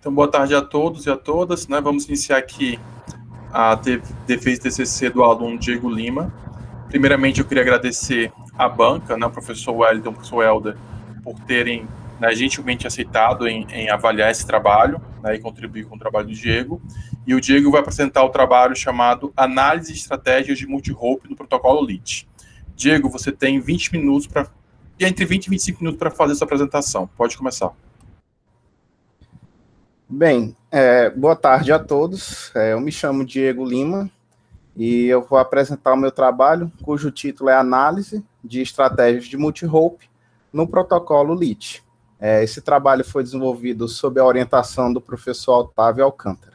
Então, boa tarde a todos e a todas, né? Vamos iniciar aqui a defesa de TCC do aluno Diego Lima. Primeiramente, eu queria agradecer à banca, né, o professor Wellington e o professor Helder, por terem, né, gentilmente aceitado em avaliar esse trabalho, né, e contribuir com o trabalho do Diego. E o Diego vai apresentar o trabalho chamado Análise de Estratégias de Multi-Hope no Protocolo LEET. Diego, você tem 20 minutos entre 20 e 25 minutos para fazer essa apresentação. Pode começar. Bem, boa tarde a todos. Eu me chamo Diego Lima e eu vou apresentar o meu trabalho, cujo título é Análise de Estratégias de Multi-Hope no Protocolo LEET. Esse trabalho foi desenvolvido sob a orientação do professor Otávio Alcântara.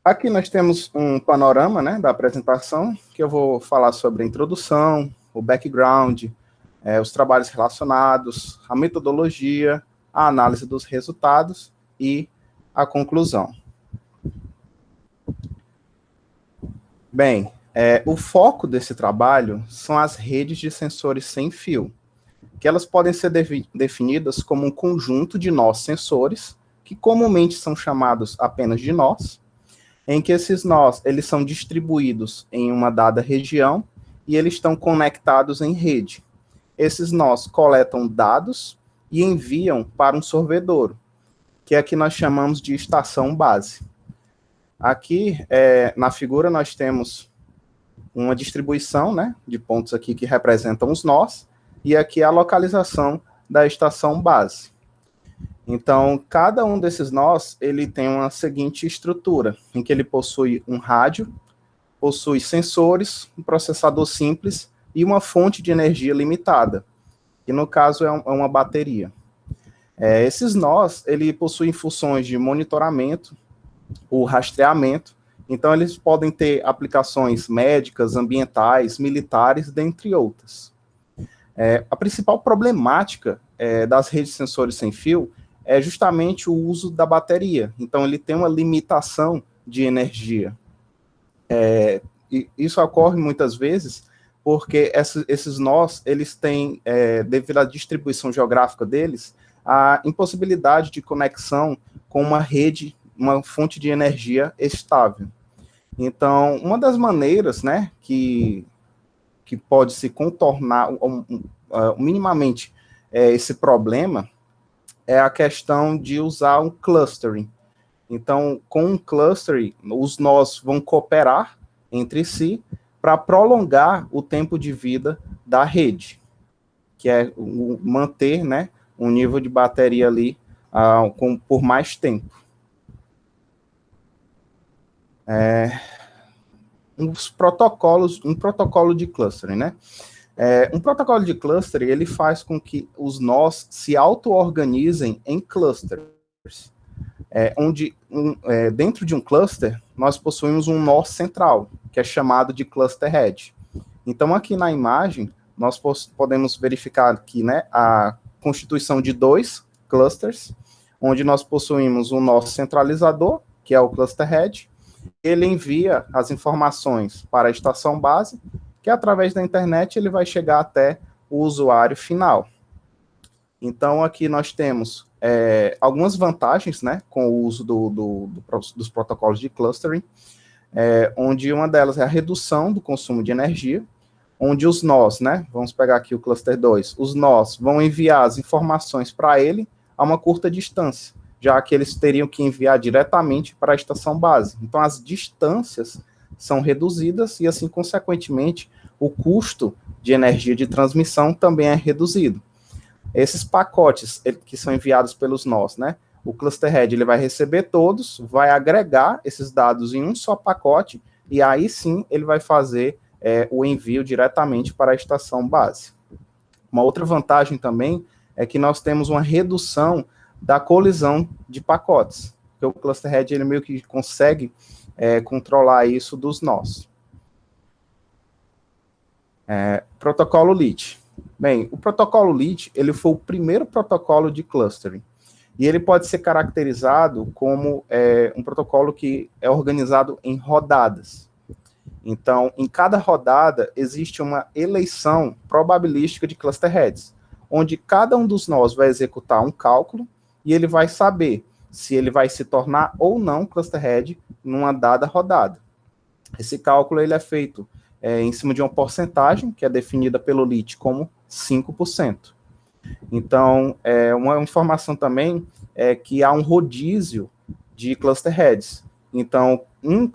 Aqui nós temos um panorama, né, da apresentação, que eu vou falar sobre a introdução, o background, os trabalhos relacionados, a metodologia, a análise dos resultados e a conclusão. Bem, o foco desse trabalho são as redes de sensores sem fio, que elas podem ser definidas como um conjunto de nós sensores, que comumente são chamados apenas de nós, em que esses nós eles são distribuídos em uma dada região e eles estão conectados em rede. Esses nós coletam dados e enviam para um sorvedouro, que aqui nós chamamos de estação base. Aqui, na figura, nós temos uma distribuição, né, de pontos aqui que representam os nós, e aqui a localização da estação base. Então, cada um desses nós, ele tem uma seguinte estrutura, em que ele possui um rádio, possui sensores, um processador simples e uma fonte de energia limitada, que no caso é uma bateria. Esses nós, ele possuem funções de monitoramento, o rastreamento, então eles podem ter aplicações médicas, ambientais, militares, dentre outras. A principal problemática das redes de sensores sem fio é justamente o uso da bateria, então ele tem uma limitação de energia. E isso ocorre muitas vezes porque esses nós, eles têm, devido à distribuição geográfica deles, a impossibilidade de conexão com uma rede, uma fonte de energia estável. Então, uma das maneiras, né, que pode se contornar minimamente esse problema é a questão de usar um clustering. Então, com um clustering, os nós vão cooperar entre si para prolongar o tempo de vida da rede, que é manter, né, um nível de bateria ali por mais tempo. Um protocolo de clustering, né? Um protocolo de clustering, ele faz com que os nós se auto-organizem em clusters, onde dentro de um cluster, nós possuímos um nó central, que é chamado de cluster head. Então, aqui na imagem, nós podemos verificar aqui, né, a constituição de dois clusters, onde nós possuímos um nó centralizador, que é o cluster head. Ele envia as informações para a estação base, que através da internet ele vai chegar até o usuário final. Então, aqui nós temos algumas vantagens, né, com o uso dos protocolos de clustering, onde uma delas é a redução do consumo de energia, onde os nós, né, vamos pegar aqui o cluster 2, os nós vão enviar as informações para ele a uma curta distância, já que eles teriam que enviar diretamente para a estação base. Então, as distâncias são reduzidas e, assim, consequentemente, o custo de energia de transmissão também é reduzido. Esses pacotes que são enviados pelos nós, né, o cluster head ele vai receber todos, vai agregar esses dados em um só pacote, e aí sim ele vai fazer o envio diretamente para a estação base. Uma outra vantagem também é que nós temos uma redução da colisão de pacotes, porque o cluster head ele meio que consegue controlar isso dos nós. Protocolo LEET. Bem, o protocolo LEET ele foi o primeiro protocolo de clustering, e ele pode ser caracterizado como um protocolo que é organizado em rodadas. Então, em cada rodada, existe uma eleição probabilística de cluster heads, onde cada um dos nós vai executar um cálculo, e ele vai saber se ele vai se tornar ou não cluster head numa dada rodada. Esse cálculo ele é feito em cima de uma porcentagem, que é definida pelo LEET como 5%. Então, uma informação também é que há um rodízio de cluster heads. Então, um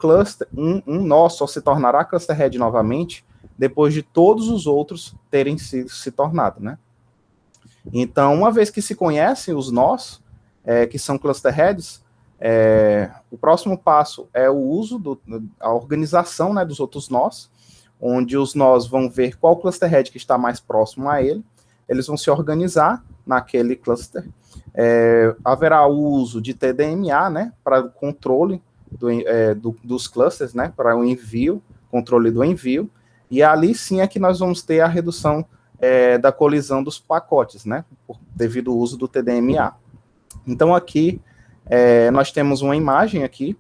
nó só se tornará cluster head novamente depois de todos os outros terem se tornado, né? Então, uma vez que se conhecem os nós, que são cluster heads, o próximo passo é o uso, a organização, né, dos outros nós, onde os nós vão ver qual cluster head que está mais próximo a ele, eles vão se organizar naquele cluster. Haverá o uso de TDMA, né, para o controle dos clusters, né, para o envio, controle do envio, e ali sim é que nós vamos ter a redução da colisão dos pacotes, né, devido ao uso do TDMA. Então aqui nós temos uma imagem aqui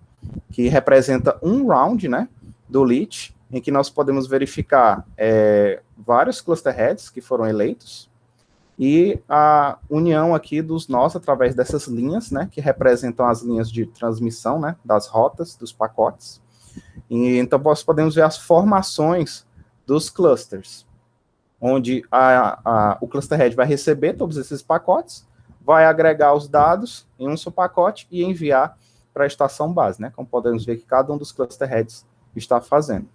que representa um round, né, do LEET, em que nós podemos verificar vários cluster heads que foram eleitos, e a união aqui dos nós através dessas linhas, né, que representam as linhas de transmissão, né, das rotas, dos pacotes. E então nós podemos ver as formações dos clusters, onde o cluster head vai receber todos esses pacotes, vai agregar os dados em um só pacote e enviar para a estação base, né, como podemos ver que cada um dos cluster heads está fazendo.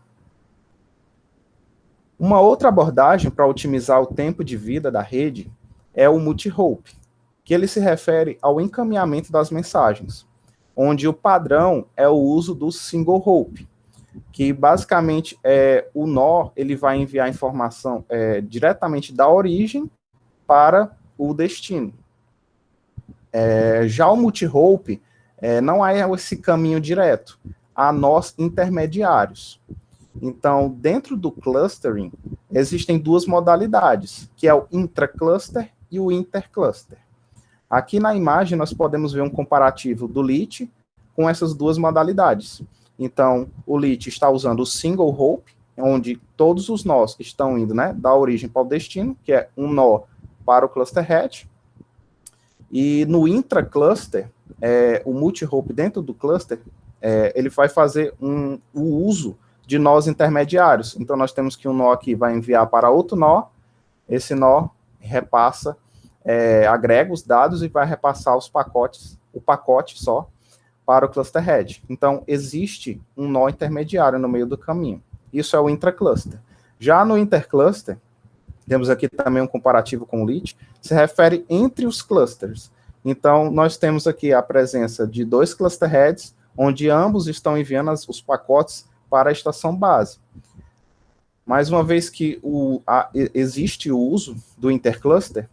Uma outra abordagem para otimizar o tempo de vida da rede é o multi-hope, que ele se refere ao encaminhamento das mensagens, onde o padrão é o uso do single hope, que basicamente o nó ele vai enviar informação diretamente da origem para o destino. Já o multi-hope não há esse caminho direto, há nós intermediários. Então, dentro do clustering, existem duas modalidades, que é o intracluster e o intercluster. Aqui na imagem, nós podemos ver um comparativo do LEET com essas duas modalidades. Então, o LEET está usando o single hope, onde todos os nós estão indo, né, da origem para o destino, que é um nó para o cluster head. E no intracluster, o multi-hope dentro do cluster, ele vai fazer o uso de nós intermediários. Então, nós temos que um nó aqui vai enviar para outro nó, esse nó repassa, agrega os dados e vai repassar os pacotes, o pacote só, para o cluster head. Então, existe um nó intermediário no meio do caminho. Isso é o intracluster. Já no intercluster, temos aqui também um comparativo com o LEET, se refere entre os clusters. Então, nós temos aqui a presença de dois cluster heads, onde ambos estão enviando os pacotes para a estação base. Mais uma vez que existe o uso do intercluster,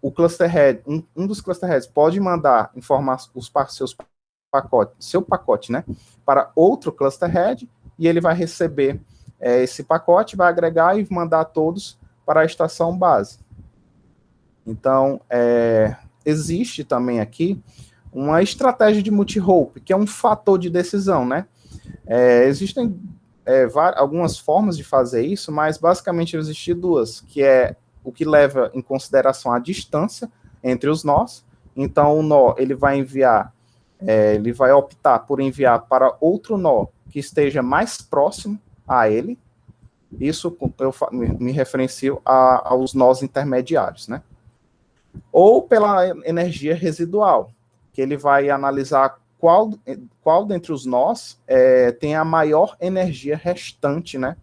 o cluster head, um dos cluster heads pode mandar seu pacote, né, para outro cluster head, e ele vai receber esse pacote, vai agregar e mandar todos para a estação base. Então, existe também aqui uma estratégia de multi-hope, que é um fator de decisão, né? Existem algumas formas de fazer isso, mas basicamente existem duas, que é o que leva em consideração a distância entre os nós. Então, o nó ele vai enviar, ele vai optar por enviar para outro nó que esteja mais próximo a ele. Isso eu me referencio aos nós intermediários, né? Ou pela energia residual, que ele vai analisar qual dentre os nós tem a maior energia restante, né,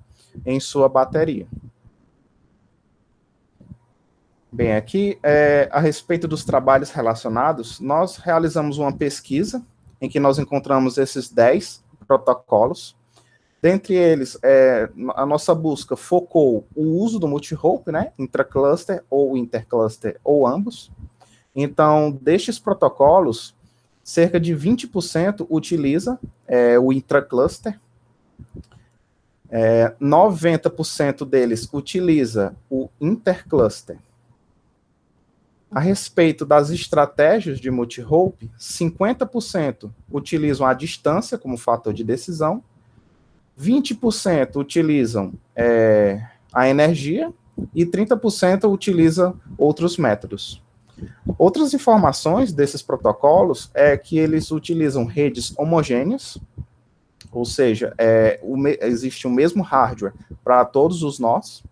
em sua bateria. Bem, aqui, a respeito dos trabalhos relacionados, nós realizamos uma pesquisa em que nós encontramos esses 10 protocolos. Dentre eles, a nossa busca focou o uso do multi-hope, né, intracluster ou intercluster, ou ambos. Então, destes protocolos, cerca de 20% utiliza o intracluster, 90% deles utiliza o intercluster. A respeito das estratégias de multi-hope, 50% utilizam a distância como fator de decisão, 20% utilizam a energia e 30% utilizam outros métodos. Outras informações desses protocolos é que eles utilizam redes homogêneas, ou seja, existe o mesmo hardware para todos os nós.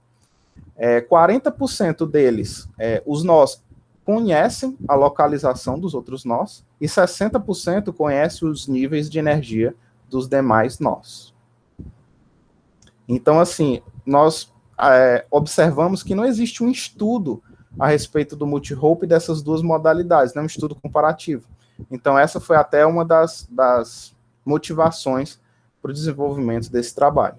40% deles, os nós conhecem a localização dos outros nós, e 60% conhecem os níveis de energia dos demais nós. Então, assim, nós observamos que não existe um estudo a respeito do multi-hope dessas duas modalidades, né, um estudo comparativo. Então, essa foi até uma das motivações para o desenvolvimento desse trabalho.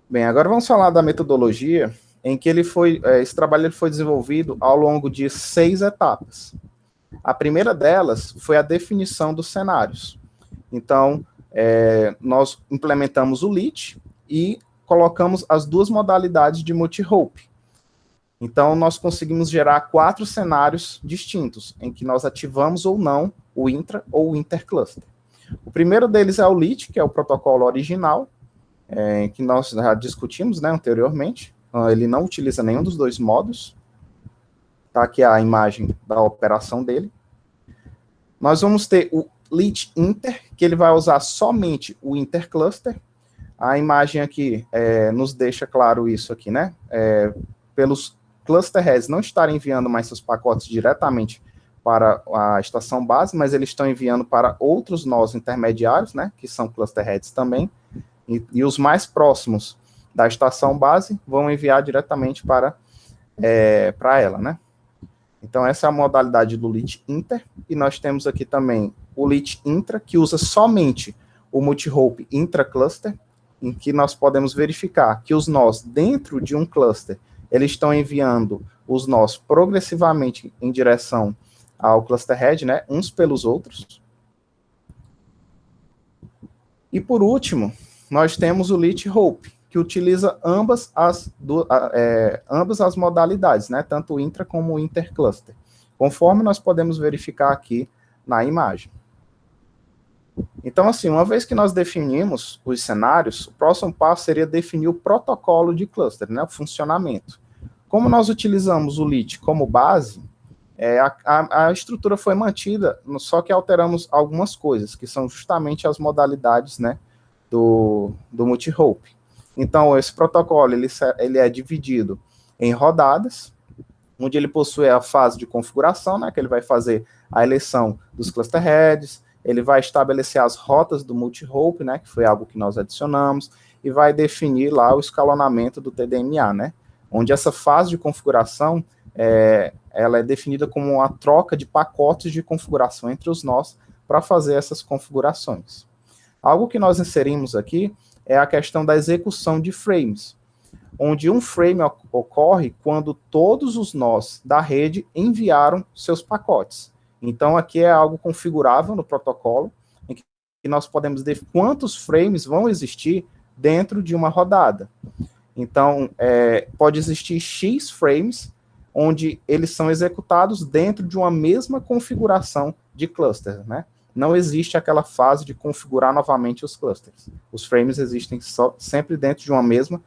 Bem, agora vamos falar da metodologia, em que esse trabalho foi desenvolvido ao longo de 6 etapas. A primeira delas foi a definição dos cenários. Então, nós implementamos o LEAT e colocamos as duas modalidades de multi-hope. Então, nós conseguimos gerar 4 cenários distintos, em que nós ativamos ou não o intra ou o intercluster. O primeiro deles é o LEAT, que é o protocolo original, que nós já discutimos, né, anteriormente. Ele não utiliza nenhum dos dois modos. Tá aqui a imagem da operação dele. Nós vamos ter o LEAT Inter, que ele vai usar somente o intercluster. A imagem aqui nos deixa claro isso aqui, né? Pelos cluster heads não estarem enviando mais seus pacotes diretamente para a estação base, mas eles estão enviando para outros nós intermediários, né? Que são cluster heads também. E os mais próximos da estação base vão enviar diretamente para ela, né? Então, essa é a modalidade do LEAT Inter, e nós temos aqui também o LEAT Intra, que usa somente o multi-hope intra-cluster, em que nós podemos verificar que os nós dentro de um cluster, eles estão enviando os nós progressivamente em direção ao cluster head, né, uns pelos outros. E por último, nós temos o LEAT Hope, que utiliza ambas as modalidades, né, tanto o intra como o intercluster, conforme nós podemos verificar aqui na imagem. Então, assim, uma vez que nós definimos os cenários, o próximo passo seria definir o protocolo de cluster, né, o funcionamento. Como nós utilizamos o LEAT como base, a estrutura foi mantida, só que alteramos algumas coisas, que são justamente as modalidades, né, do multi-hope. Então, esse protocolo ele é dividido em rodadas, onde ele possui a fase de configuração, né, que ele vai fazer a eleição dos cluster heads, ele vai estabelecer as rotas do multi-hope, né, que foi algo que nós adicionamos, e vai definir lá o escalonamento do TDMA, né, onde essa fase de configuração ela é definida como uma troca de pacotes de configuração entre os nós para fazer essas configurações. Algo que nós inserimos aqui é a questão da execução de frames, onde um frame ocorre quando todos os nós da rede enviaram seus pacotes. Então, aqui é algo configurável no protocolo, em que nós podemos definir quantos frames vão existir dentro de uma rodada. Então, pode existir X frames, onde eles são executados dentro de uma mesma configuração de cluster, né? Não existe aquela fase de configurar novamente os clusters. Os frames existem sempre dentro de uma mesma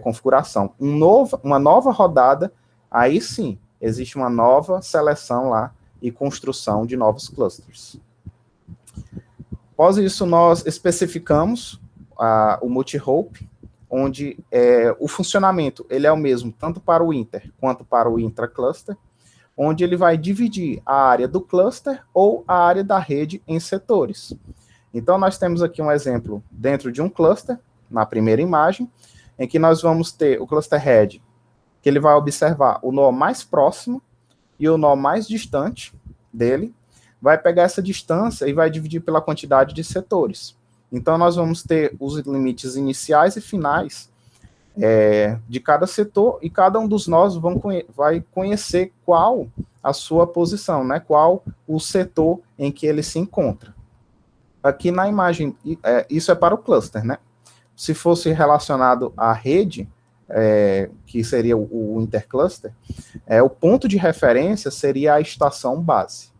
configuração. Uma nova rodada, aí sim, existe uma nova seleção lá e construção de novos clusters. Após isso, nós especificamos o multi-hope, onde o funcionamento ele é o mesmo tanto para o inter quanto para o intra-cluster, onde ele vai dividir a área do cluster ou a área da rede em setores. Então, nós temos aqui um exemplo dentro de um cluster, na primeira imagem, em que nós vamos ter o cluster head, que ele vai observar o nó mais próximo e o nó mais distante dele, vai pegar essa distância e vai dividir pela quantidade de setores. Então, nós vamos ter os limites iniciais e finais de cada setor, e cada um dos nós vai conhecer qual a sua posição, né? Qual o setor em que ele se encontra. Aqui na imagem, isso é para o cluster, né? Se fosse relacionado à rede, que seria o intercluster, o ponto de referência seria a estação base.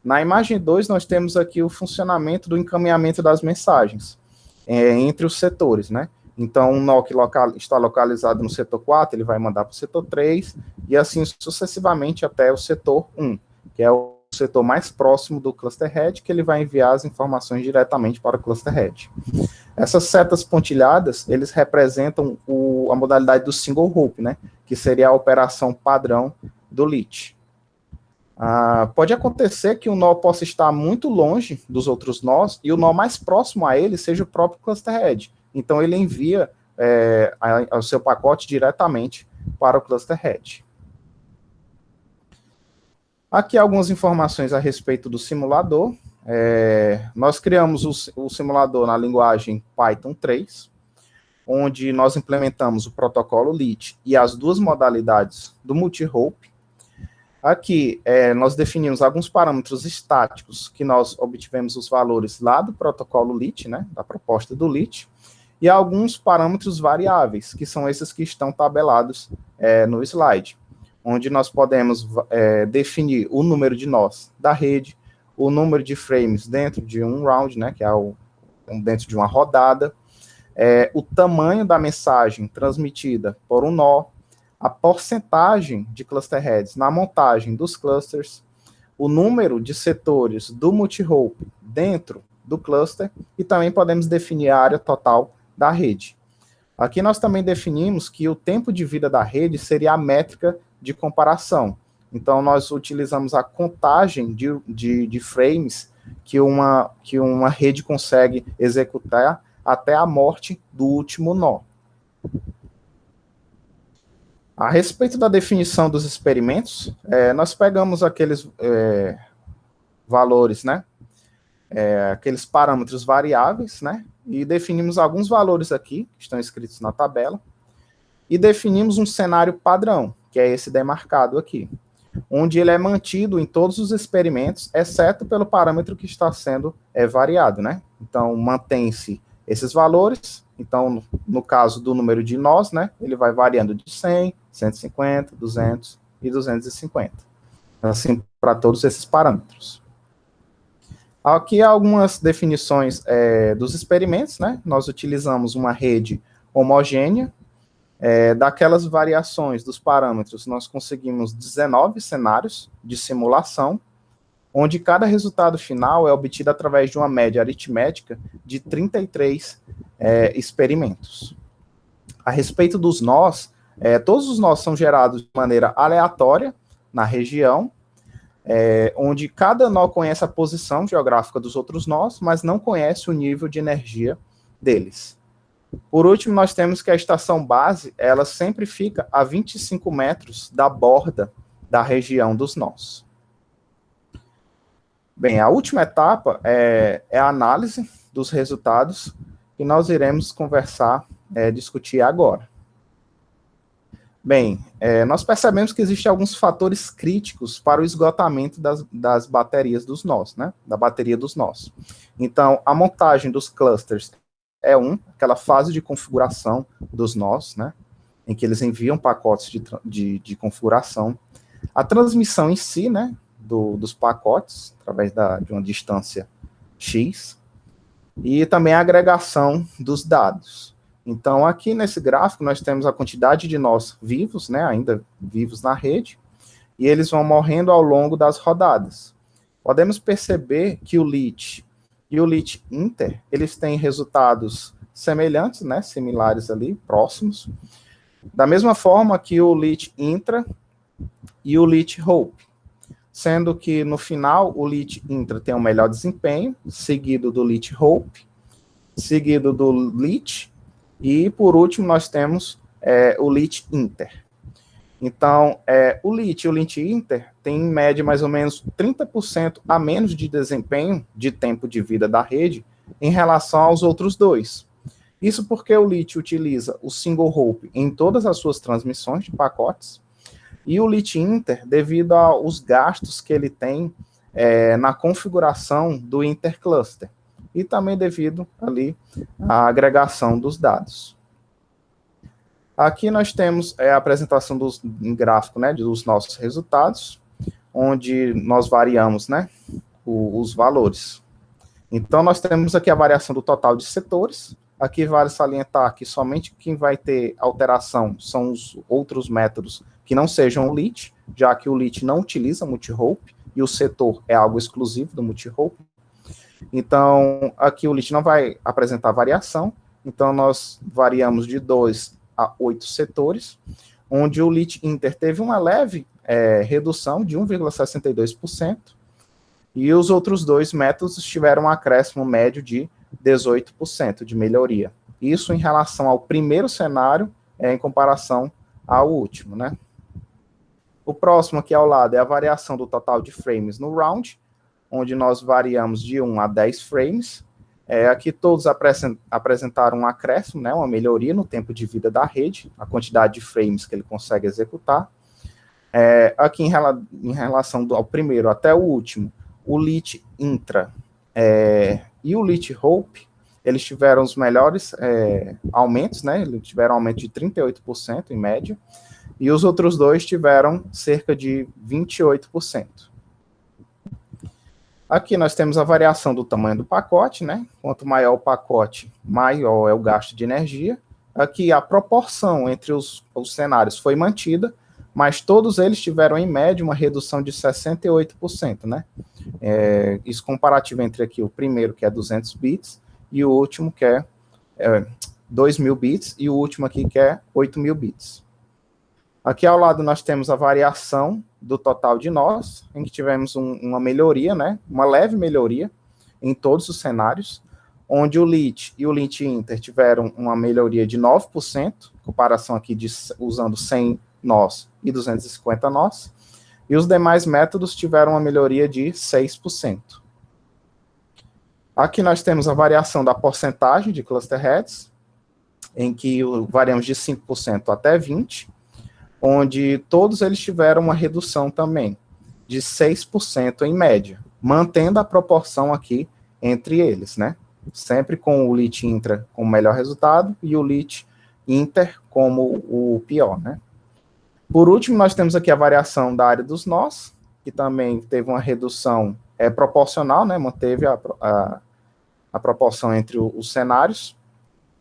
Na imagem 2, nós temos aqui o funcionamento do encaminhamento das mensagens entre os setores, né? Então, um nó que está localizado no setor 4, ele vai mandar para o setor 3, e assim sucessivamente até o setor 1, que é o setor mais próximo do cluster head, que ele vai enviar as informações diretamente para o cluster head. Essas setas pontilhadas, eles representam a modalidade do single hope, né, que seria a operação padrão do LEAT. Pode acontecer que o nó possa estar muito longe dos outros nós e o nó mais próximo a ele seja o próprio cluster head. Então, ele envia o seu pacote diretamente para o cluster head. Aqui algumas informações a respeito do simulador. Nós criamos o simulador na linguagem Python 3, onde nós implementamos o protocolo LEAT e as duas modalidades do multi-hope. Aqui, nós definimos alguns parâmetros estáticos que nós obtivemos os valores lá do protocolo LEAT, né, da proposta do LEAT, e alguns parâmetros variáveis, que são esses que estão tabelados no slide, onde nós podemos definir o número de nós da rede, o número de frames dentro de um round, né, que é dentro de uma rodada, o tamanho da mensagem transmitida por um nó, a porcentagem de cluster heads na montagem dos clusters, o número de setores do multi-hope dentro do cluster, e também podemos definir a área total da rede. Aqui nós também definimos que o tempo de vida da rede seria a métrica de comparação. Então, nós utilizamos a contagem de frames que uma rede consegue executar até a morte do último nó. A respeito da definição dos experimentos, nós pegamos aqueles valores, né? Aqueles parâmetros variáveis, né? E definimos alguns valores aqui, que estão escritos na tabela, e definimos um cenário padrão, que é esse demarcado aqui, onde ele é mantido em todos os experimentos, exceto pelo parâmetro que está sendo variado, né? Então, mantém-se esses valores. Então, no caso do número de nós, né, ele vai variando de 100, 150, 200 e 250. Assim, para todos esses parâmetros. Aqui há algumas definições dos experimentos, né? Nós utilizamos uma rede homogênea. Daquelas variações dos parâmetros, nós conseguimos 19 cenários de simulação, onde cada resultado final é obtido através de uma média aritmética de 33 experimentos. A respeito dos nós, todos os nós são gerados de maneira aleatória na região, onde cada nó conhece a posição geográfica dos outros nós, mas não conhece o nível de energia deles. Por último, nós temos que a estação base, ela sempre fica a 25 metros da borda da região dos nós. Bem, a última etapa é a análise dos resultados, que nós iremos discutir agora. Bem, nós percebemos que existem alguns fatores críticos para o esgotamento das baterias dos nós, né? Da bateria dos nós. Então, a montagem dos clusters aquela fase de configuração dos nós, né? Em que eles enviam pacotes de configuração. A transmissão em si, né? Dos pacotes, através de uma distância X. E também a agregação dos dados. Então, aqui nesse gráfico, nós temos a quantidade de nós vivos, né, ainda vivos na rede, e eles vão morrendo ao longo das rodadas. Podemos perceber que o LEAT e o LEAT Inter, eles têm resultados semelhantes, né, similares ali, próximos, da mesma forma que o LEAT Intra e o LEAT Hope, sendo que no final o LEAT Intra tem um melhor desempenho, seguido do LEAT Hope, seguido do LEAT, e, por último, nós temos o LEAT Inter. Então, o LEAT e o LEAT Inter têm, em média, mais ou menos 30% a menos de desempenho de tempo de vida da rede em relação aos outros dois. Isso porque o LEAT utiliza o single hope em todas as suas transmissões de pacotes, e o LEAT Inter, devido aos gastos que ele tem na configuração do intercluster, e também devido ali à agregação dos dados. Aqui nós temos a apresentação em gráfico, né, dos nossos resultados, onde nós variamos, né, os valores. Então, nós temos aqui a variação do total de setores, Aqui vale salientar que somente quem vai ter alteração são os outros métodos que não sejam o LEAT, já que o LEAT não utiliza multi-hope, e o setor é algo exclusivo do multi-hope. Então, aqui o LEAT não vai apresentar variação, então nós variamos de 2 a 8 setores, onde o LEAT Inter teve uma leve redução de 1,62%, e os outros dois métodos tiveram um acréscimo médio de 18% de melhoria. Isso em relação ao primeiro cenário, em comparação ao último, né? O próximo aqui ao lado é a variação do total de frames no round, onde nós variamos de 1 a 10 frames. Aqui todos apresentaram um acréscimo, né, uma melhoria no tempo de vida da rede, a quantidade de frames que ele consegue executar. Aqui em relação ao primeiro até o último, o LEAT Intra e o LEAT Hope, eles tiveram os melhores aumentos, né? Eles tiveram aumento de 38% em média, e os outros dois tiveram cerca de 28%. Aqui nós temos a variação do tamanho do pacote, né? Quanto maior o pacote, maior é o gasto de energia. Aqui a proporção entre os cenários foi mantida, mas todos eles tiveram, em média, uma redução de 68%, né? Isso comparativo entre aqui o primeiro, que é 200 bits, e o último, que é 2.000 bits, e o último aqui, que é 8.000 bits. Aqui ao lado nós temos a variação do total de nós, em que tivemos uma melhoria, né? Uma leve melhoria em todos os cenários, onde o LEAT e o LEAT Inter tiveram uma melhoria de 9%, comparação aqui usando 100 nós e 250 nós, e os demais métodos tiveram uma melhoria de 6%. Aqui nós temos a variação da porcentagem de cluster heads, em que variamos de 5% até 20%, onde todos eles tiveram uma redução também de 6% em média, mantendo a proporção aqui entre eles, né? Sempre com o LEAT Intra como melhor resultado e o LEAT Inter como o pior, né? Por último, nós temos aqui a variação da área dos nós, que também teve uma redução proporcional, né? Manteve a proporção entre os cenários,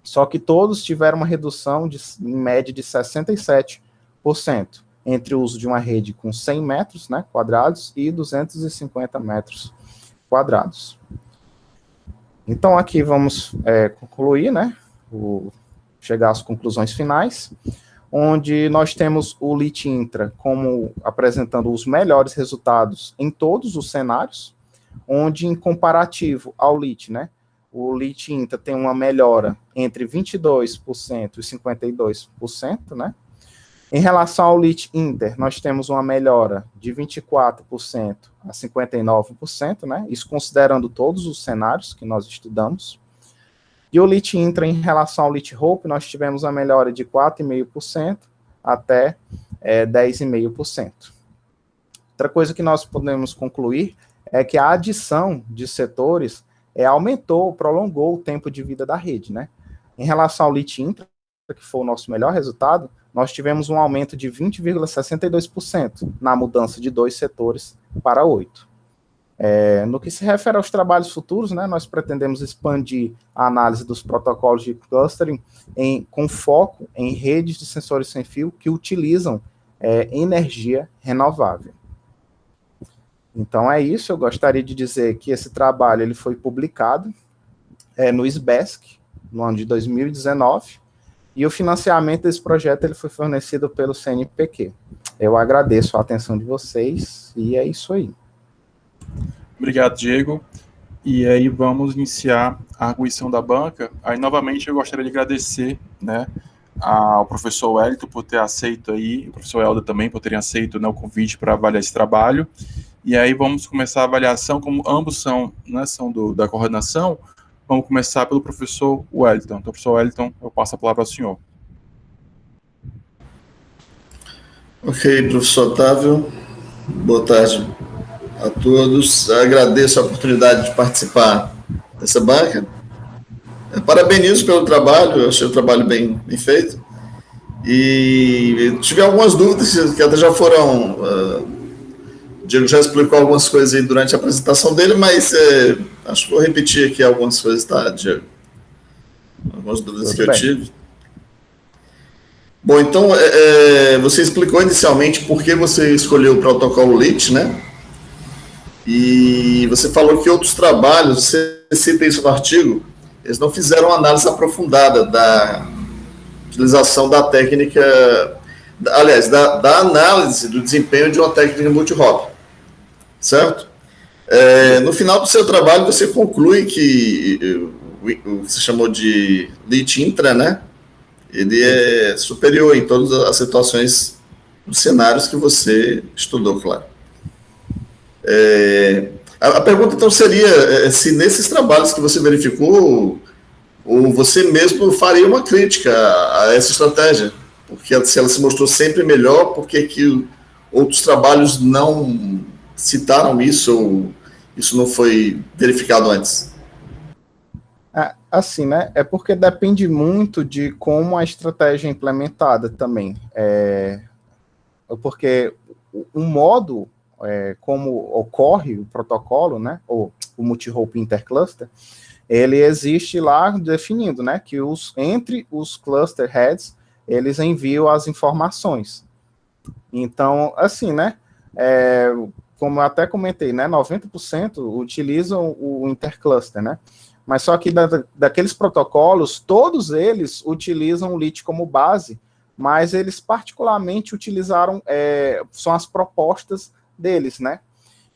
só que todos tiveram uma redução em média de 67%, entre o uso de uma rede com 100 metros, né, quadrados e 250 metros quadrados. Então, aqui vamos concluir, né, chegar às conclusões finais, onde nós temos o LEAT Intra como apresentando os melhores resultados em todos os cenários, onde em comparativo ao LEAT, né, o LEAT Intra tem uma melhora entre 22% e 52%, né? Em relação ao LEAT Inter, nós temos uma melhora de 24% a 59%, né? Isso considerando todos os cenários que nós estudamos. E o LEAT Intra, em relação ao LEAT Hope, nós tivemos a melhora de 4,5% até 10,5%. Outra coisa que nós podemos concluir é que a adição de setores aumentou, prolongou o tempo de vida da rede, né? Em relação ao LEAT Intra, que foi o nosso melhor resultado, nós tivemos um aumento de 20,62% na mudança de 2 setores para 8. No que se refere aos trabalhos futuros, né, nós pretendemos expandir a análise dos protocolos de clustering com foco em redes de sensores sem fio que utilizam energia renovável. Então é isso, eu gostaria de dizer que esse trabalho ele foi publicado no SBESC, no ano de 2019, e o financiamento desse projeto ele foi fornecido pelo CNPq. Eu agradeço a atenção de vocês, e é isso aí. Obrigado, Diego. E aí vamos iniciar a arguição da banca. Aí, novamente, eu gostaria de agradecer, né, ao professor Wellington por ter aceito aí, o professor Helder também por terem aceito, né, o convite para avaliar esse trabalho. E aí vamos começar a avaliação, como ambos são da coordenação. Vamos começar pelo professor Wellington. Então, professor Wellington, eu passo a palavra ao senhor. Ok, professor Otávio. Boa tarde a todos. Agradeço a oportunidade de participar dessa banca. Parabenizo pelo trabalho, eu achei o trabalho bem feito. E tive algumas dúvidas que até já foram... O Diego já explicou algumas coisas aí durante a apresentação dele, mas acho que vou repetir aqui algumas coisas, tá, Diego? algumas dúvidas Tudo que eu bem. tive. Bom, então, você explicou inicialmente por que você escolheu o protocolo LEET, né? E você falou que outros trabalhos, você cita isso no artigo, eles não fizeram análise aprofundada da utilização da técnica, aliás, da análise do desempenho de uma técnica multi-hop, certo? No final do seu trabalho, você conclui que o que você chamou de LEET intra, né? Ele é superior em todas as situações, os cenários que você estudou, claro. A pergunta, então, seria se nesses trabalhos que você verificou, ou você mesmo faria uma crítica a essa estratégia, porque se ela se mostrou sempre melhor, por que outros trabalhos não citaram isso, ou isso não foi verificado antes? Assim, né? É porque depende muito de como a estratégia é implementada também. Porque o modo como ocorre o protocolo, né? Ou o multi-hop intercluster, ele existe lá definindo, né? Que entre os cluster heads, eles enviam as informações. Então, assim, né? Como eu até comentei, né? 90% utilizam o intercluster, né? Mas só que daqueles protocolos, todos eles utilizam o LEET como base, mas eles particularmente utilizaram, são as propostas deles, né?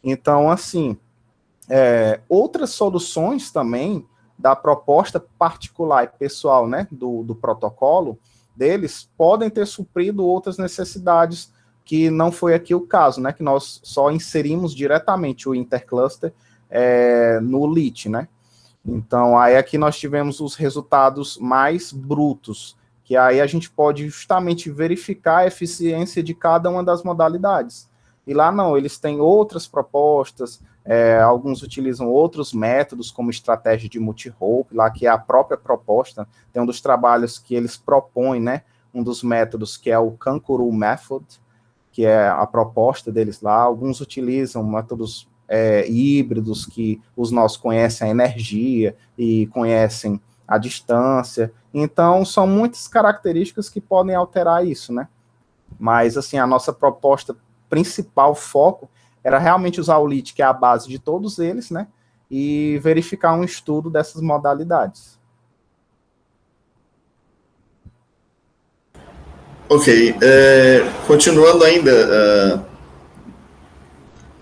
Então, assim, outras soluções também da proposta particular e pessoal, né, do protocolo deles, podem ter suprido outras necessidades que não foi aqui o caso, né, que nós só inserimos diretamente o intercluster no LEET, né? Então, aí aqui nós tivemos os resultados mais brutos, que aí a gente pode justamente verificar a eficiência de cada uma das modalidades. E lá não, eles têm outras propostas, alguns utilizam outros métodos, como estratégia de multi-hop, lá que é a própria proposta, tem um dos trabalhos que eles propõem, né, um dos métodos que é o Kangaroo Method, que é a proposta deles lá, alguns utilizam métodos híbridos, que os nossos conhecem a energia e conhecem a distância. Então, são muitas características que podem alterar isso, né? Mas, assim, a nossa proposta principal, foco, era realmente usar o LEET, que é a base de todos eles, né? E verificar um estudo dessas modalidades. Ok. Continuando ainda,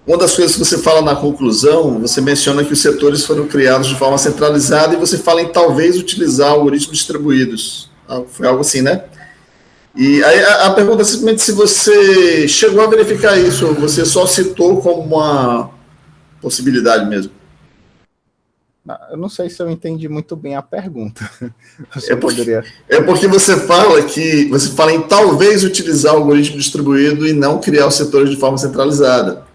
uma das coisas que você fala na conclusão, você menciona que os setores foram criados de forma centralizada e você fala em talvez utilizar algoritmos distribuídos. Foi algo assim, né? E aí a pergunta é simplesmente se você chegou a verificar isso, ou você só citou como uma possibilidade mesmo. Eu não sei se eu entendi muito bem a pergunta. É porque você fala em talvez utilizar o algoritmo distribuído e não criar os setores de forma centralizada.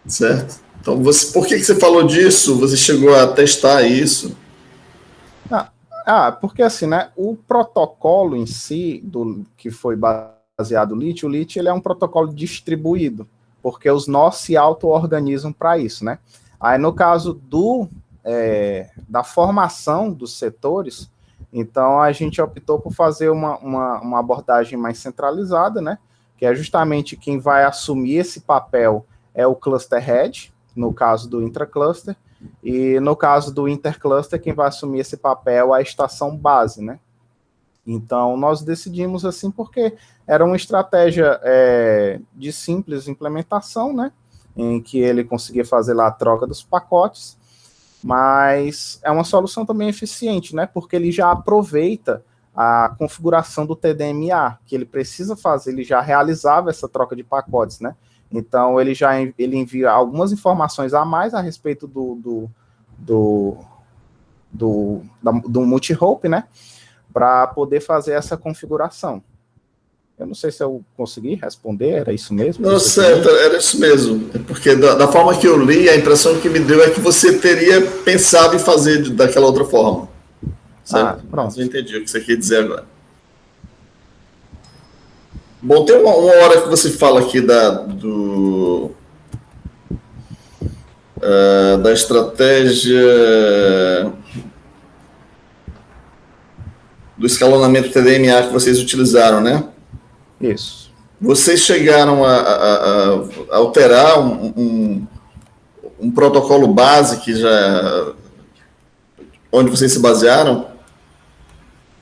Certo? Então, por que você falou disso? Você chegou a testar isso? Porque assim, né, o protocolo em si, que foi baseado no LEET, o LEET ele é um protocolo distribuído, porque os nós se auto-organizam para isso, né? Aí, no caso da formação dos setores, então a gente optou por fazer uma abordagem mais centralizada, né? Que é justamente quem vai assumir esse papel é o cluster head, no caso do intracluster, e no caso do intercluster, quem vai assumir esse papel é a estação base, né? Então, nós decidimos assim porque era uma estratégia de simples implementação, né? Em que ele conseguia fazer lá a troca dos pacotes, mas é uma solução também eficiente, né? Porque ele já aproveita a configuração do TDMA, que ele precisa fazer, ele já realizava essa troca de pacotes, né? Então, ele envia algumas informações a mais a respeito do multi-hop, né? Para poder fazer essa configuração. Eu não sei se eu consegui responder, era isso mesmo? Não, certo, era isso mesmo. Porque da forma que eu li, a impressão que me deu é que você teria pensado em fazer daquela outra forma. Certo? Pronto. Eu entendi o que você quer dizer agora. Bom, tem uma hora que você fala aqui da estratégia do escalonamento TDMA que vocês utilizaram, né? Isso. Vocês chegaram a alterar um protocolo base que já, onde vocês se basearam?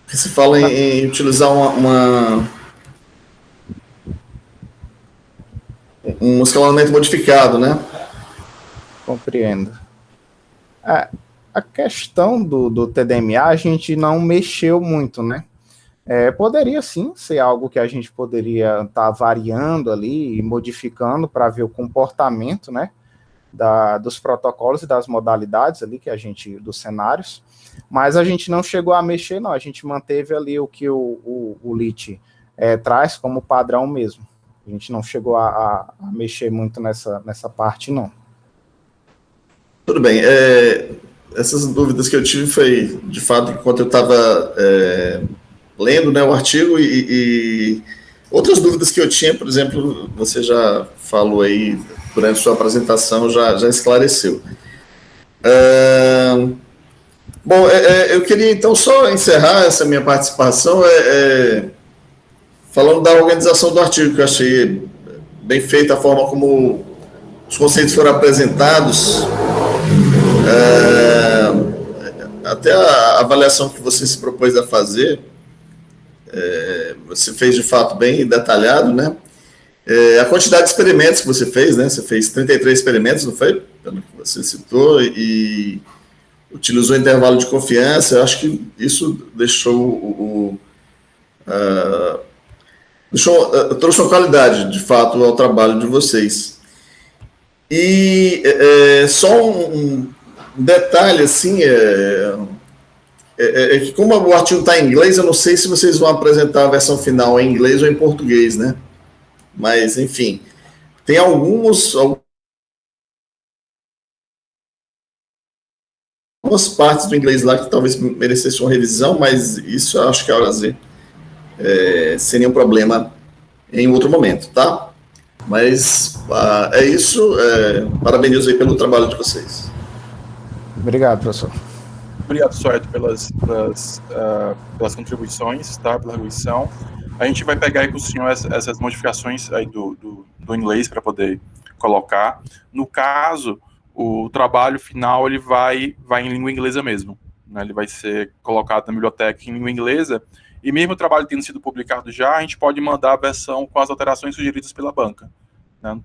Que se fala em utilizar um escalonamento modificado, né? Compreendo. A questão do TDMA a gente não mexeu muito, né? Poderia sim ser algo que a gente poderia estar variando ali e modificando para ver o comportamento, né? Dos protocolos e das modalidades ali que a gente, dos cenários, mas a gente não chegou a mexer, não. A gente manteve ali o que o LIT traz como padrão mesmo. A gente não chegou a mexer muito nessa parte, não. Tudo bem. Essas dúvidas que eu tive foi, de fato, enquanto eu estava lendo, né, o artigo e outras dúvidas que eu tinha, por exemplo, você já falou aí durante a sua apresentação, já esclareceu. Bom, eu queria então só encerrar essa minha participação falando da organização do artigo, que eu achei bem feita a forma como os conceitos foram apresentados, até a avaliação que você se propôs a fazer, você fez de fato bem detalhado, né? A quantidade de experimentos que você fez, né? Você fez 33 experimentos, não foi? Pelo que você citou, e utilizou intervalo de confiança. Eu acho que isso trouxe uma qualidade, de fato, ao trabalho de vocês. E só um detalhe, assim, que como o artigo está em inglês, eu não sei se vocês vão apresentar a versão final em inglês ou em português, né? Mas, enfim, tem algumas partes do inglês lá que talvez merecessem uma revisão, mas isso eu acho que é hora de fazer sem nenhum problema em outro momento, tá? Mas é isso. Parabenizo aí pelo trabalho de vocês. Obrigado, professor. Obrigado, Soeto, pelas contribuições, tá? Pela arguição. A gente vai pegar aí com o senhor essas modificações aí do inglês para poder colocar. No caso, o trabalho final ele vai em língua inglesa mesmo, né? Ele vai ser colocado na biblioteca em língua inglesa, e mesmo o trabalho tendo sido publicado já, a gente pode mandar a versão com as alterações sugeridas pela banca, né?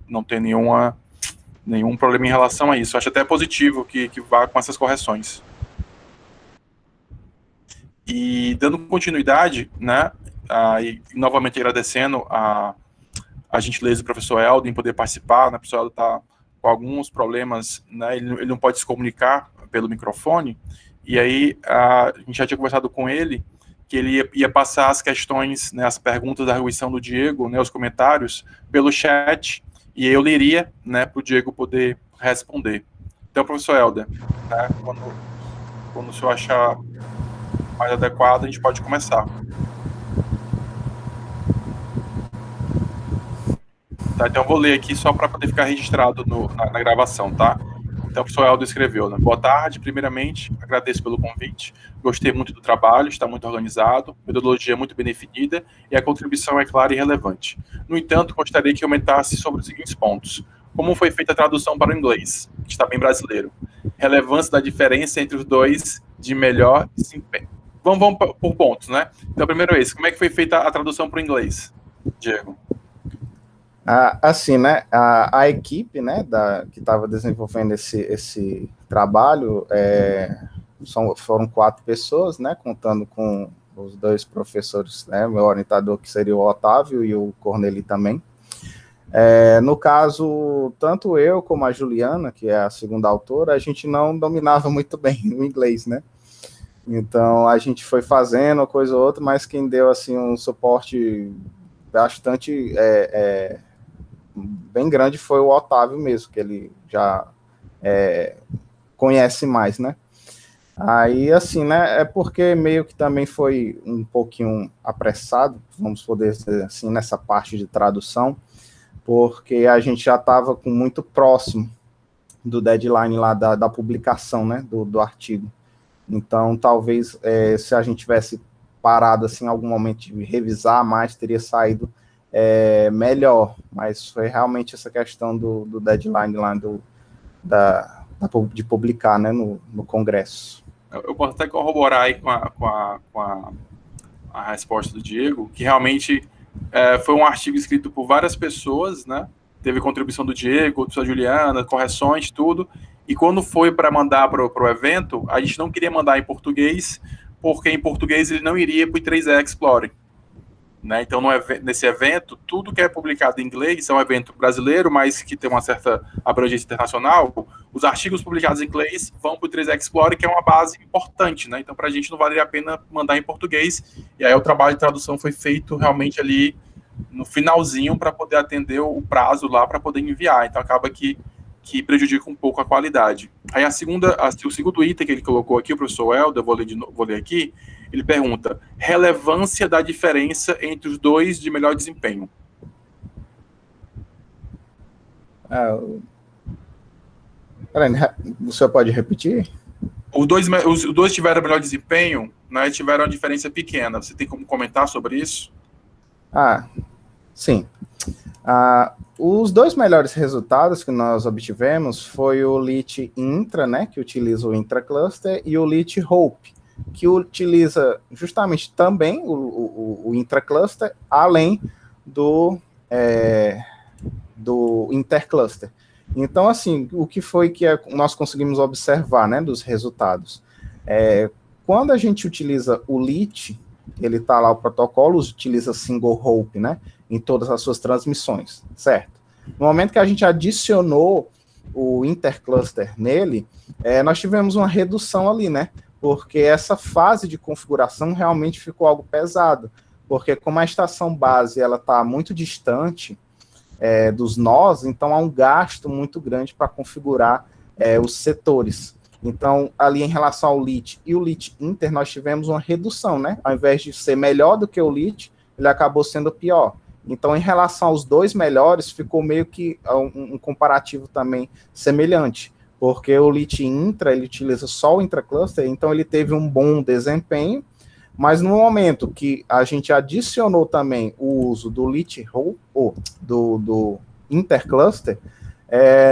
Não tem nenhum problema em relação a isso. Acho até positivo que vá com essas correções. E dando continuidade, né, e novamente agradecendo a gentileza do professor Helder em poder participar, né? O professor Helder está com alguns problemas, né, ele não pode se comunicar pelo microfone, e aí a gente já tinha conversado com ele, que ele ia passar as questões, né, as perguntas da arguição do Diego, né, os comentários, pelo chat, e eu leria, né, para o Diego poder responder. Então, professor Helder, né, quando o senhor achar mais adequado, a gente pode começar. Tá, então eu vou ler aqui só para poder ficar registrado na gravação, tá? Então o professor Helder escreveu, né? Boa tarde, primeiramente, agradeço pelo convite, gostei muito do trabalho, está muito organizado, metodologia muito bem definida e a contribuição é clara e relevante. No entanto, gostaria que aumentasse sobre os seguintes pontos. Como foi feita a tradução para o inglês, que está bem brasileiro? Relevância da diferença entre os dois de melhor desempenho. Vamos por pontos, né? Então, primeiro esse, como é que foi feita a tradução para o inglês, Diego? Assim, né, a equipe, né, que estava desenvolvendo esse trabalho, foram 4 pessoas, né, contando com os 2 professores, né, meu orientador que seria o Otávio e o Corneli também. No caso, tanto eu como a Juliana, que é a segunda autora, a gente não dominava muito bem o inglês, né? Então, a gente foi fazendo uma coisa ou outra, mas quem deu, assim, um suporte bastante bem grande foi o Otávio mesmo, que ele já conhece mais, né? Aí, assim, né, porque meio que também foi um pouquinho apressado, vamos poder dizer assim, nessa parte de tradução, porque a gente já estava muito próximo do deadline lá da publicação, né, do artigo. Então, talvez, se a gente tivesse parado assim, em algum momento de revisar mais, teria saído melhor, mas foi realmente essa questão do deadline lá de publicar, né, no Congresso. Eu posso até corroborar aí com a resposta do Diego, que realmente foi um artigo escrito por várias pessoas, né? Teve contribuição do Diego, da Juliana, correções, tudo. E quando foi para mandar para o evento, a gente não queria mandar em português, porque em português ele não iria para o I3E Explorer. Né? Então, nesse evento, tudo que é publicado em inglês é um evento brasileiro, mas que tem uma certa abrangência internacional. Os artigos publicados em inglês vão para o I3E Explorer, que é uma base importante. Né? Então, para a gente não valeria a pena mandar em português. E aí o trabalho de tradução foi feito realmente ali no finalzinho para poder atender o prazo lá para poder enviar. Então, acaba que prejudica um pouco a qualidade. Aí o segundo item que ele colocou aqui, o professor Helder, vou ler aqui, ele pergunta: relevância da diferença entre os dois de melhor desempenho. O senhor pode repetir? Os dois tiveram melhor desempenho, né, tiveram uma diferença pequena. Você tem como comentar sobre isso? Sim. Os dois melhores resultados que nós obtivemos foi o LIT Intra, né, que utiliza o intracluster, e o LIT Hope, que utiliza justamente também o intracluster, além do intercluster. Então, assim, o que foi que nós conseguimos observar, né, dos resultados? Quando a gente utiliza o LIT, ele está lá, o protocolo utiliza single hope, né, em todas as suas transmissões, certo? No momento que a gente adicionou o intercluster nele, nós tivemos uma redução ali, né, porque essa fase de configuração realmente ficou algo pesado, porque como a estação base ela está muito distante dos nós, então há um gasto muito grande para configurar os setores. Então, ali em relação ao LIT e o LIT Inter, nós tivemos uma redução, né? Ao invés de ser melhor do que o LIT, ele acabou sendo pior. Então, em relação aos dois melhores, ficou meio que um comparativo também semelhante, porque o LIT Intra, ele utiliza só o intracluster, então ele teve um bom desempenho, mas no momento que a gente adicionou também o uso do LIT do intercluster,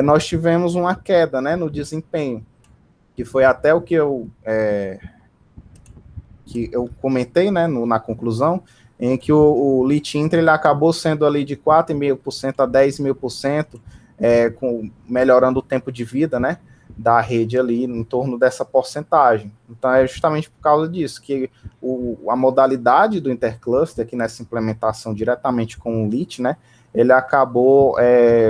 nós tivemos uma queda, né, no desempenho, que foi até o que eu comentei, né, na conclusão, em que o LIT Intra ele acabou sendo ali de 4,5% a 10,5%, melhorando o tempo de vida, né, da rede ali, em torno dessa porcentagem. Então, é justamente por causa disso, que a modalidade do intercluster, aqui nessa implementação diretamente com o LIT, né, ele acabou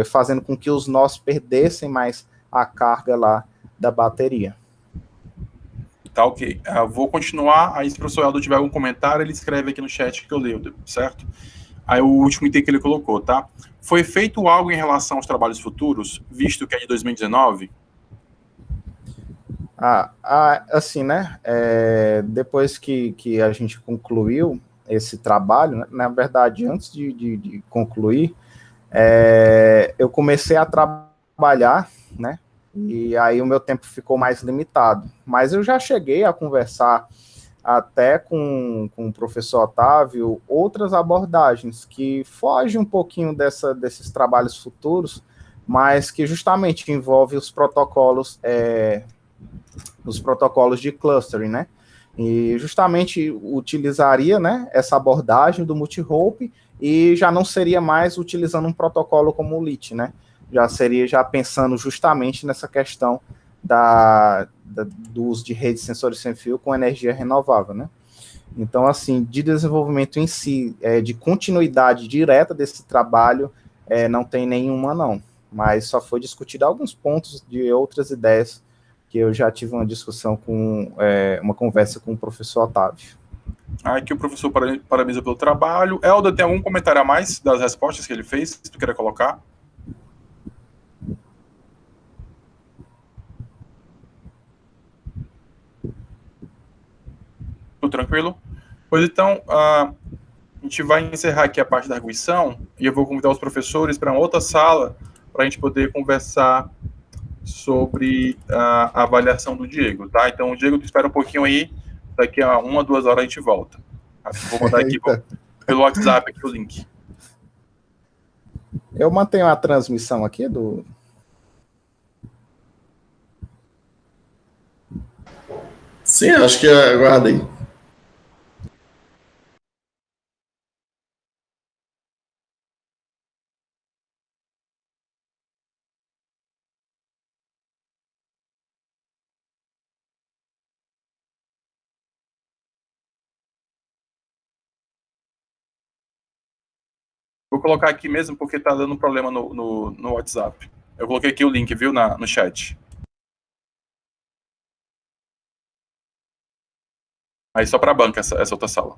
fazendo com que os nós perdessem mais a carga lá da bateria. Tá, ok. Vou continuar, aí se o professor Helder tiver algum comentário, ele escreve aqui no chat que eu leio, certo? Aí o último item que ele colocou, tá? Foi feito algo em relação aos trabalhos futuros, visto que é de 2019? Assim, né, depois que a gente concluiu esse trabalho, né, na verdade, antes de concluir, eu comecei a trabalhar, né, e aí o meu tempo ficou mais limitado. Mas eu já cheguei a conversar até com o professor Otávio outras abordagens que fogem um pouquinho desses trabalhos futuros, mas que justamente envolvem os protocolos de clustering, né? E justamente utilizaria, né, essa abordagem do multi-hope e já não seria mais utilizando um protocolo como o LIT, né? Já seria pensando justamente nessa questão do uso de redes de sensores sem fio com energia renovável, né? Então, assim, de desenvolvimento em si, de continuidade direta desse trabalho, não tem nenhuma, não. Mas só foi discutido alguns pontos de outras ideias que eu já tive uma discussão uma conversa com o professor Otávio. Aqui o professor parabeniza pelo trabalho. Helder, tem algum comentário a mais das respostas que ele fez, que tu queira colocar? Tudo tranquilo? Pois então, a gente vai encerrar aqui a parte da arguição e eu vou convidar os professores para uma outra sala para a gente poder conversar sobre a avaliação do Diego, tá? Então, o Diego, espera um pouquinho aí, daqui a 1 a 2 horas a gente volta. Vou mandar aqui Eita. pelo WhatsApp aqui o link. Eu mantenho a transmissão aqui do. Sim, acho que aguarda aí. Vou colocar aqui mesmo porque tá dando problema no WhatsApp. Eu coloquei aqui o link, viu, no chat. Aí só para a banca essa outra sala.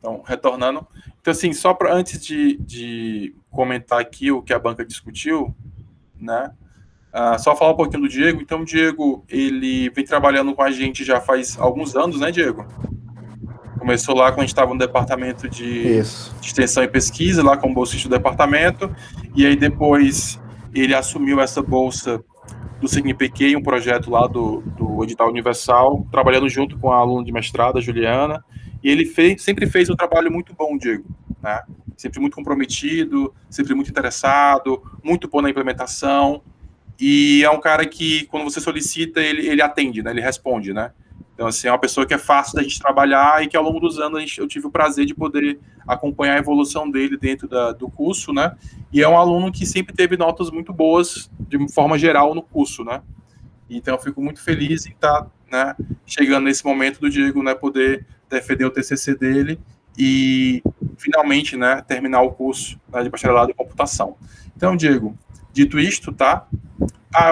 Então, retornando. Então, assim, só para antes de comentar aqui o que a banca discutiu, né? Só falar um pouquinho do Diego. Então, o Diego, ele vem trabalhando com a gente já faz alguns anos, né, Diego? Começou lá quando a gente estava no departamento de extensão e pesquisa, lá como bolsista do departamento, e aí depois ele assumiu essa bolsa do CNPq, um projeto lá do Edital Universal, trabalhando junto com a aluna de mestrado, a Juliana, e ele sempre fez um trabalho muito bom, Diego, né? Sempre muito comprometido, sempre muito interessado, muito bom na implementação, e é um cara que, quando você solicita, ele atende, né? Ele responde, né? Então, assim, é uma pessoa que é fácil da gente trabalhar e que, ao longo dos anos, eu tive o prazer de poder acompanhar a evolução dele dentro do curso, né? E é um aluno que sempre teve notas muito boas, de forma geral, no curso, né? Então, eu fico muito feliz em estar, né, chegando nesse momento do Diego, né, poder defender o TCC dele e, finalmente, né, terminar o curso, né, de bacharelado em computação. Então, Diego, dito isto, tá?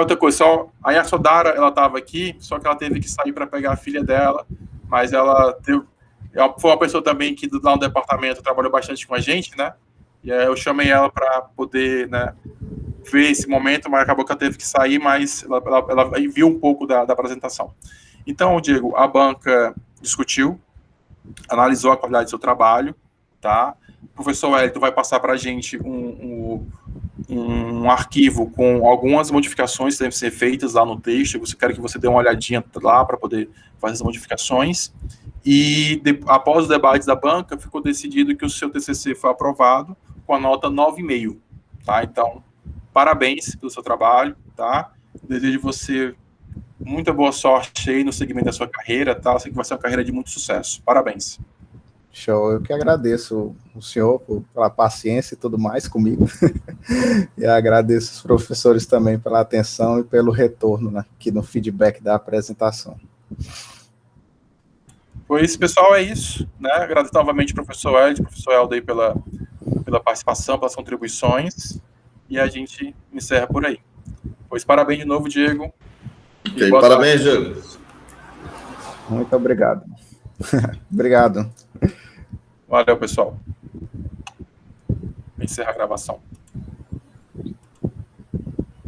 Outra coisa, só a Yasodara, ela estava aqui, só que ela teve que sair para pegar a filha dela, mas ela foi uma pessoa também que lá no departamento trabalhou bastante com a gente, né? E aí eu chamei ela para poder, né, ver esse momento, mas acabou que ela teve que sair, mas ela viu um pouco da apresentação. Então, Diego, a banca discutiu, analisou a qualidade do seu trabalho, tá? O professor Wellington vai passar para a gente um arquivo com algumas modificações que devem ser feitas lá no texto. Eu quero que você dê uma olhadinha lá para poder fazer as modificações. E após os debates da banca, ficou decidido que o seu TCC foi aprovado com a nota 9,5, tá? Então, parabéns pelo seu trabalho, tá? Desejo você muita boa sorte aí no segmento da sua carreira, tá? Eu sei que vai ser uma carreira de muito sucesso. Parabéns. Show, eu que agradeço o senhor pela paciência e tudo mais comigo. E agradeço os professores também pela atenção e pelo retorno, né, aqui no feedback da apresentação. Pois, pessoal, é isso, né? Agradeço novamente ao professor Ed, professor Helder pela participação, pelas contribuições, e a gente encerra por aí. Pois, parabéns de novo, Diego. Okay, parabéns, Diego. Muito obrigado. Obrigado. Valeu, pessoal. Encerra a gravação.